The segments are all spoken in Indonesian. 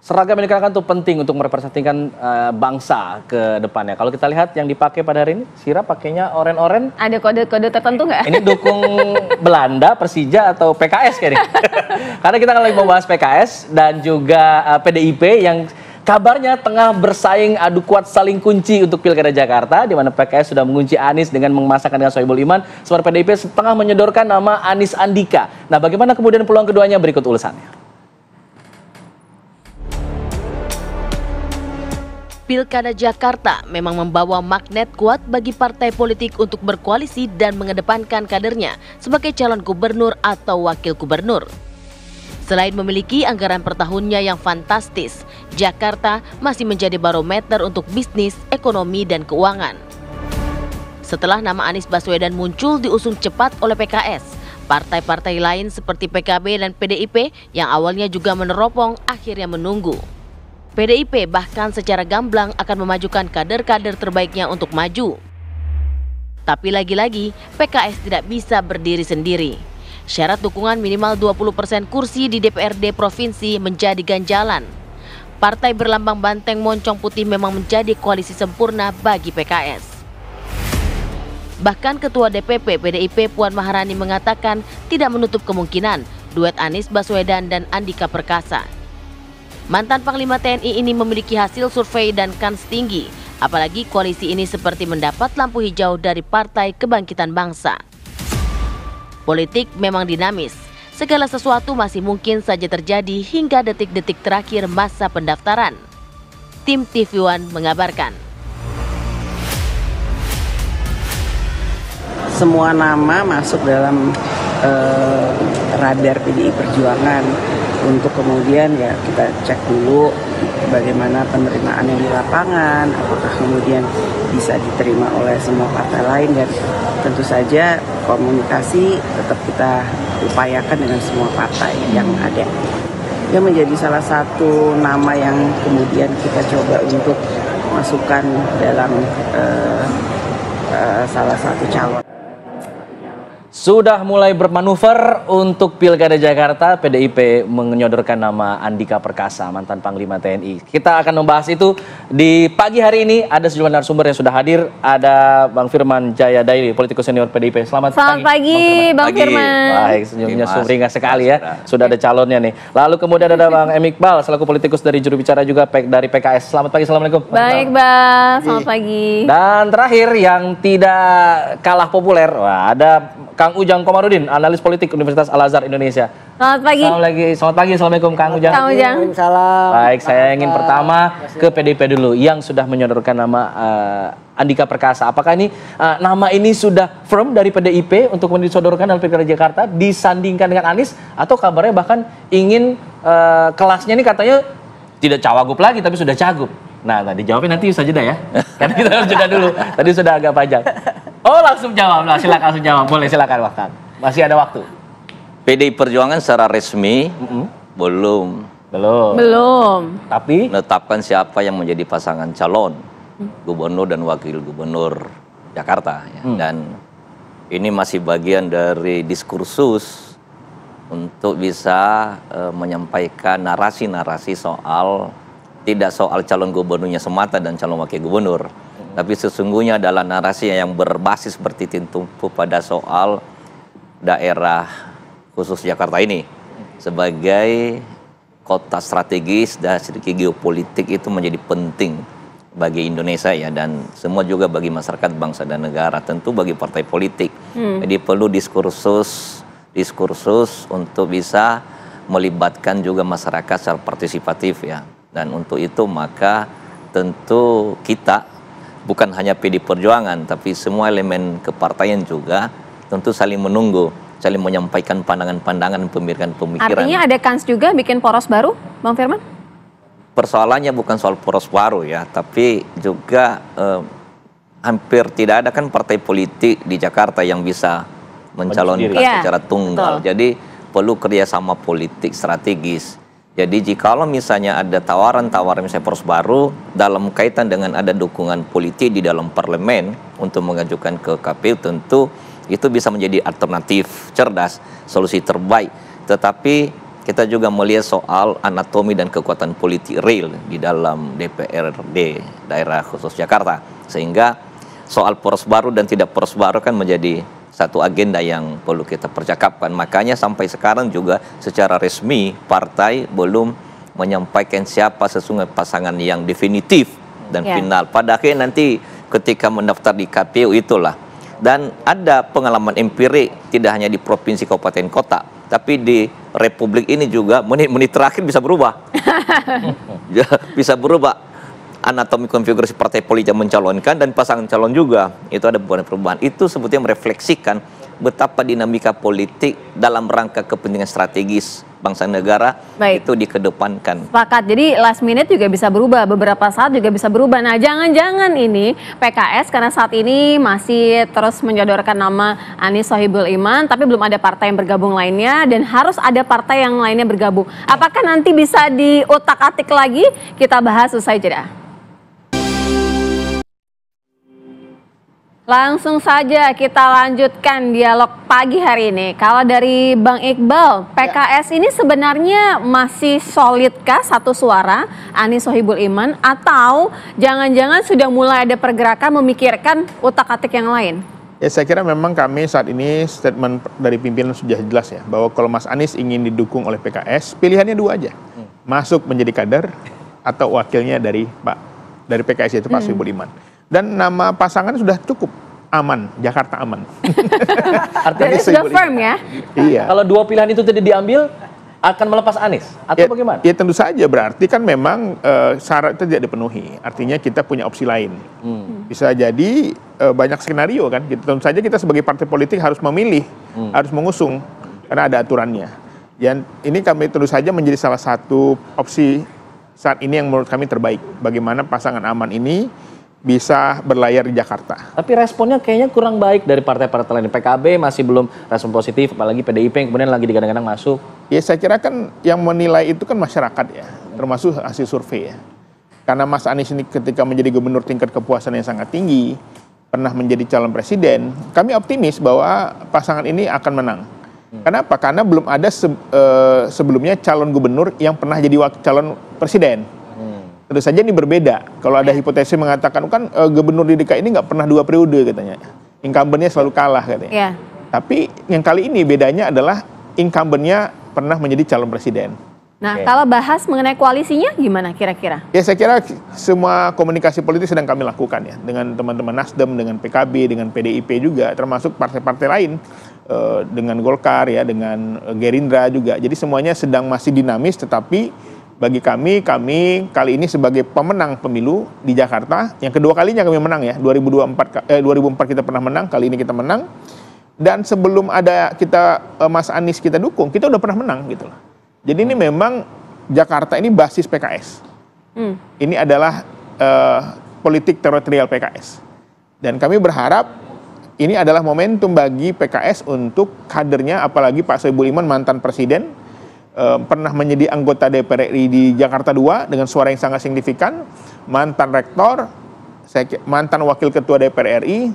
Seragam yang dikenakan itu penting untuk merepresentasikan bangsa ke depannya. Kalau kita lihat yang dipakai pada hari ini, Sira pakainya oren-oren. Ada kode-kode tertentu nggak? Ini dukung Belanda, Persija, atau PKS kayaknya. Karena kita lagi membahas PKS dan juga PDIP yang kabarnya tengah bersaing adu kuat saling kunci untuk Pilkada Jakarta, di mana PKS sudah mengunci Anies dengan memasangkan dengan Sohibul Iman, sementara PDIP setengah menyodorkan nama Anies Andika. Nah, bagaimana kemudian peluang keduanya? Berikut ulasannya. Pilkada Jakarta memang membawa magnet kuat bagi partai politik untuk berkoalisi dan mengedepankan kadernya sebagai calon gubernur atau wakil gubernur. Selain memiliki anggaran per tahunnya yang fantastis, Jakarta masih menjadi barometer untuk bisnis, ekonomi, dan keuangan. Setelah nama Anies Baswedan muncul diusung cepat oleh PKS, partai-partai lain seperti PKB dan PDIP yang awalnya juga meneropong akhirnya menunggu. PDIP bahkan secara gamblang akan memajukan kader-kader terbaiknya untuk maju. Tapi lagi-lagi, PKS tidak bisa berdiri sendiri. Syarat dukungan minimal 20% kursi di DPRD provinsi menjadi ganjalan. Partai berlambang banteng moncong putih memang menjadi koalisi sempurna bagi PKS. Bahkan Ketua DPP PDIP Puan Maharani mengatakan tidak menutup kemungkinan duet Anies Baswedan dan Andika Perkasa. Mantan Panglima TNI ini memiliki hasil survei dan kans tinggi, apalagi koalisi ini seperti mendapat lampu hijau dari Partai Kebangkitan Bangsa. Politik memang dinamis, segala sesuatu masih mungkin saja terjadi hingga detik-detik terakhir masa pendaftaran. Tim TV One mengabarkan. Semua nama masuk dalam radar PDI Perjuangan. Untuk kemudian ya kita cek dulu bagaimana penerimaannya di lapangan, apakah kemudian bisa diterima oleh semua partai lain, dan tentu saja komunikasi tetap kita upayakan dengan semua partai yang ada. Yang menjadi salah satu nama yang kemudian kita coba untuk masukkan dalam salah satu calon. Sudah mulai bermanuver untuk Pilkada Jakarta, PDIP menyodorkan nama Andika Perkasa, mantan Panglima TNI. Kita akan membahas itu di pagi hari ini. Ada sejumlah narasumber yang sudah hadir. Ada Bang Firman Jaya Daily, politikus senior PDIP. Selamat pagi, Bang Firman. Baik, senyumnya sumringah sekali ya. Sudah ada calonnya nih. Lalu kemudian ada Bang M. Iqbal, selaku politikus dari juru bicara juga dari PKS. Selamat pagi, Assalamualaikum. Baik, Bang. Selamat pagi. Dan terakhir yang tidak kalah populer, ada Kang Ujang Komarudin, analis politik Universitas Al-Azhar Indonesia. Selamat pagi. Selamat pagi, Assalamualaikum Kang Ujang. Kang Ujang. Salam. Baik, saya ingin pertama ke PDIP dulu yang sudah menyodorkan nama Andika Perkasa. Apakah ini nama ini sudah firm dari PDIP untuk disodorkan dalam Pilkada Jakarta disandingkan dengan Anies, atau kabarnya bahkan ingin kelasnya ini katanya tidak cawagup lagi tapi sudah cagup? Nah, dijawabnya nanti saja dah ya. Karena kita harus jeda dulu. Tadi sudah agak panjang. Oh, langsung jawab. Nah, silakan langsung jawab. Boleh, silakan waktu. Masih ada waktu. PDI Perjuangan secara resmi belum Tapi menetapkan siapa yang menjadi pasangan calon gubernur dan wakil gubernur Jakarta ya. Dan ini masih bagian dari diskursus untuk bisa menyampaikan narasi-narasi soal tidak soal calon gubernurnya semata dan calon wakil gubernur, tapi sesungguhnya adalah narasi yang berbasis seperti tumpu pada soal daerah khusus Jakarta ini sebagai kota strategis dan segi geopolitik itu menjadi penting bagi Indonesia ya, dan semua juga bagi masyarakat bangsa dan negara, tentu bagi partai politik. Jadi perlu diskursus untuk bisa melibatkan juga masyarakat secara partisipatif ya. Dan untuk itu maka tentu kita bukan hanya PDI Perjuangan tapi semua elemen kepartaian juga tentu saling menunggu, saling menyampaikan pandangan-pandangan, pemikiran-pemikiran. Artinya ada kans juga bikin poros baru, Bang Firman? Persoalannya bukan soal poros baru ya, tapi juga hampir tidak ada kan partai politik di Jakarta yang bisa mencalonkan secara tunggal. Betul. Jadi perlu kerjasama politik strategis. Jadi jikalau misalnya ada tawaran-tawaran misalnya poros baru dalam kaitan dengan ada dukungan politik di dalam parlemen untuk mengajukan ke KPU, tentu itu bisa menjadi alternatif cerdas, solusi terbaik. Tetapi kita juga melihat soal anatomi dan kekuatan politik real di dalam DPRD daerah khusus Jakarta. Sehingga soal poros baru dan tidak poros baru kan menjadi satu agenda yang perlu kita percakapkan. Makanya sampai sekarang juga secara resmi partai belum menyampaikan siapa sesungguhnya pasangan yang definitif dan final. Pada akhirnya nanti ketika mendaftar di KPU itulah. Dan ada pengalaman empirik tidak hanya di provinsi, kabupaten, kota, tapi di Republik ini juga menit-menit terakhir bisa berubah. Bisa berubah anatomi konfigurasi partai politik yang mencalonkan dan pasangan calon juga. Itu ada perubahan. Itu sebetulnya merefleksikan betapa dinamika politik dalam rangka kepentingan strategis bangsa negara itu dikedepankan. Sepakat. Jadi last minute juga bisa berubah, beberapa saat juga bisa berubah. Nah, jangan-jangan ini PKS karena saat ini masih terus menyodorkan nama Anies Sohibul Iman, tapi belum ada partai yang bergabung lainnya dan harus ada partai yang lainnya bergabung. Apakah nanti bisa diotak-atik lagi? Kita bahas usai jeda. Langsung saja kita lanjutkan dialog pagi hari ini. Kalau dari Bang Iqbal, PKS ini sebenarnya masih solidkah satu suara Anies Sohibul Iman atau jangan-jangan sudah mulai ada pergerakan memikirkan utak-atik yang lain? Ya, saya kira memang kami saat ini statement dari pimpinan sudah jelas ya, bahwa kalau Mas Anies ingin didukung oleh PKS, pilihannya dua aja. Masuk menjadi kader atau wakilnya dari PKS, yaitu Pak Sohibul Iman. Dan nama pasangan sudah cukup aman, Jakarta aman. Artinya sudah firm ya? Iya. Kalau dua pilihan itu tidak diambil, akan melepas Anies atau bagaimana? Ya tentu saja, berarti kan memang syarat itu tidak dipenuhi. Artinya kita punya opsi lain. Bisa jadi banyak skenario kan. Tentu saja kita sebagai partai politik harus memilih, harus mengusung karena ada aturannya. Dan ini kami tentu saja menjadi salah satu opsi saat ini yang menurut kami terbaik. Bagaimana pasangan aman ini bisa berlayar di Jakarta. Tapi responnya kayaknya kurang baik dari partai-partai lain. PKB masih belum respon positif, apalagi PDIP yang kemudian lagi digadang-gadang masuk. Ya saya kira kan yang menilai itu kan masyarakat ya, termasuk hasil survei ya. Karena Mas Anies ini ketika menjadi gubernur tingkat kepuasan yang sangat tinggi, pernah menjadi calon presiden, kami optimis bahwa pasangan ini akan menang. Kenapa? Karena belum ada sebelumnya calon gubernur yang pernah jadi calon presiden. Tentu saja ini berbeda. Kalau ada hipotesis mengatakan kan gubernur di DKI ini nggak pernah 2 periode katanya. Incumbent-nya selalu kalah katanya. Tapi yang kali ini bedanya adalah incumbent-nya pernah menjadi calon presiden. Nah, kalau bahas mengenai koalisinya gimana kira-kira? Ya saya kira semua komunikasi politik sedang kami lakukan ya. Dengan teman-teman Nasdem, dengan PKB, dengan PDIP juga, termasuk partai-partai lain. Dengan Golkar ya, dengan Gerindra juga. Jadi semuanya sedang masih dinamis, tetapi bagi kami kali ini sebagai pemenang pemilu di Jakarta, yang kedua kalinya kami menang ya, 2004 kita pernah menang, kali ini kita menang. Dan sebelum ada Mas Anies kita dukung, kita udah pernah menang gitu loh. Jadi ini memang Jakarta ini basis PKS. Ini adalah politik teritorial PKS. Dan kami berharap ini adalah momentum bagi PKS untuk kadernya, apalagi Pak Sohibul Iman mantan presiden, pernah menjadi anggota DPR RI di Jakarta 2 dengan suara yang sangat signifikan, mantan rektor, mantan wakil ketua DPR RI,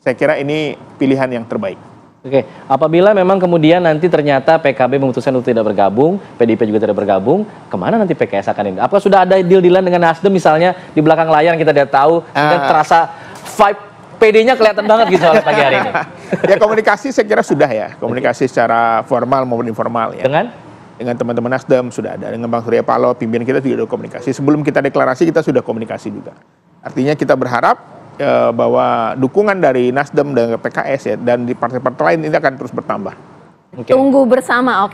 saya kira ini pilihan yang terbaik. Oke, apabila memang kemudian nanti ternyata PKB memutuskan untuk tidak bergabung, PDIP juga tidak bergabung, kemana nanti PKS akan ini? Apakah sudah ada deal-dealan dengan Nasdem misalnya di belakang layar yang kita tidak tahu, dan terasa vibe PD-nya kelihatan banget gitu oleh pagi hari ini? Ya komunikasi saya kira sudah ya, komunikasi secara formal maupun informal ya. Dengan teman-teman Nasdem sudah ada, dengan Bang Surya Paloh, pimpinan kita juga ada komunikasi. Sebelum kita deklarasi kita sudah komunikasi juga. Artinya kita berharap bahwa dukungan dari Nasdem dan PKS ya, dan di partai-partai lain ini akan terus bertambah. Tunggu bersama, oke.